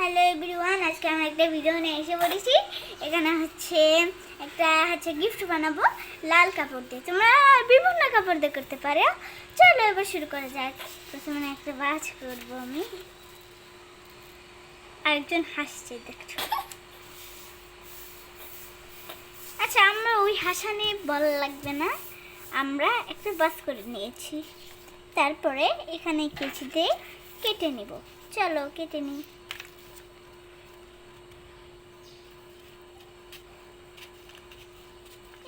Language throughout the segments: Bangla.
হ্যালো এভরিওয়ান, আজকে আমরা একটা ভিডিও নিয়ে এসে পড়েছি। এখানে একটা গিফট বানাবো লাল কাপড় দিয়ে। তোমরা বিভিন্ন কাপড় দিয়ে করতে পারো। চলো এবার শুরু করা যাক। প্রথমে একটা বাজ করবো আমি। আরেকজন হাসছে, দেখছো? আচ্ছা, আমরা ওই হাসানি বল লাগবে না, আমরা একটা বাজ করে নিয়েছি। তারপরে এখানে কেচি দিয়ে কেটে নিব। চলো কেটে নিই।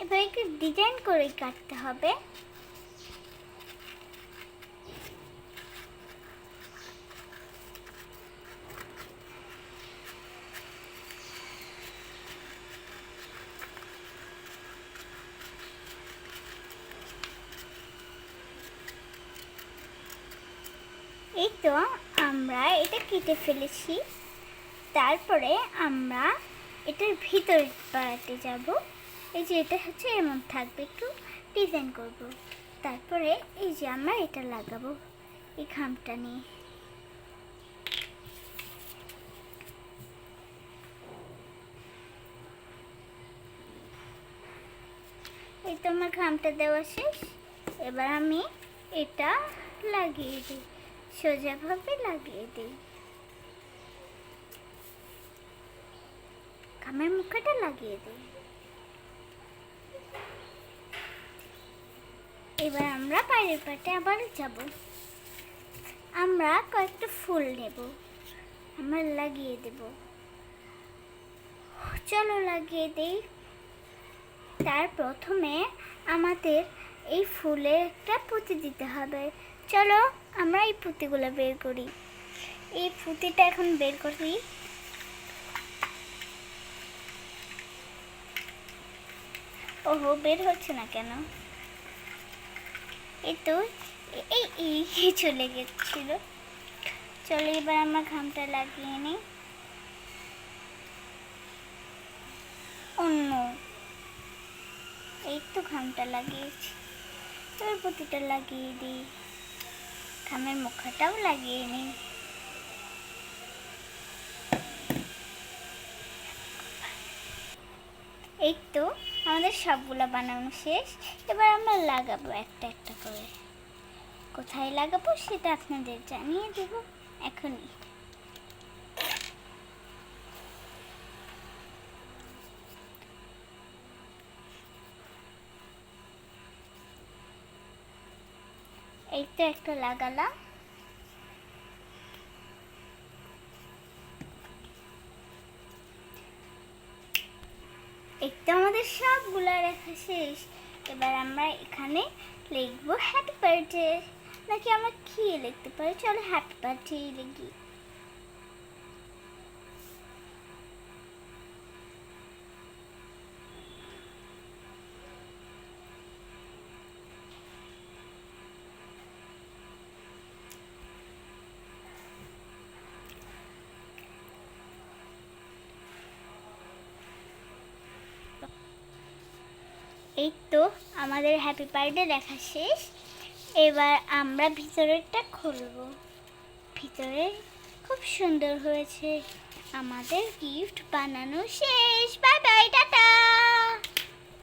এবার একটু ডিজাইন করে কাটতে হবে। এই তো আমরা এটা কেটে ফেলেছি। তারপরে আমরা এটার ভিতর পাড়াতে যাব। এই যে এটা হচ্ছে এমন থাকবে, একটু ডিজাইন করব। তারপরে এই যে আমরা এটা লাগাবো এই খামটা নিয়ে। এই তো আমার খামটা দেওয়া শেষ। এবার আমি এটা লাগিয়ে দিই, সোজাভাবে লাগিয়ে দিই। খামের মুখটা লাগিয়ে দিই। এবার আমরা বাইরের পাটে আবার যাব। আমরা কয়েকটা ফুল নেব, আমরা লাগিয়ে দেব। চলো লাগিয়ে দেই। তার প্রথমে আমাদের এই ফুলে একটা পুঁতি দিতে হবে। চলো আমরা এই পুঁতিগুলো বের করি। এই পুঁতিটা এখন বের করি। ওহো, বের হচ্ছে না কেন? এই তো এই চলে গেছিল। চলো এবার আমরা খামটা লাগিয়ে নিই। অন্য এই তো খামটা লাগিয়েছি। এবার পুঁতিটা লাগিয়ে দিই, খামের মুখাটাও লাগিয়ে নিই। এই তো আমাদের সবগুলা বানানো শেষ। এবার আমরা লাগাবো একটা একটা করে। কোথায় লাগাবো সেটা আপনাদের জানিয়ে দেব এখনই। এই তো একটা লাগালাম। এই তো আমাদের সবগুলা লেখা শেষ। এবার আমরা এখানে লিখবো হ্যাপি বার্থডে, নাকি আমরা কি লিখতে পারি? চলো হ্যাপি বার্থডে লিখি। এই তো আমাদের হ্যাপি বার্থডে লেখা শেষ। এবার আমরা ভিতরেরটা খুলব। ভিতরে খুব সুন্দর হয়েছে। আমাদের গিফট বানানো শেষ। Bye bye, tata.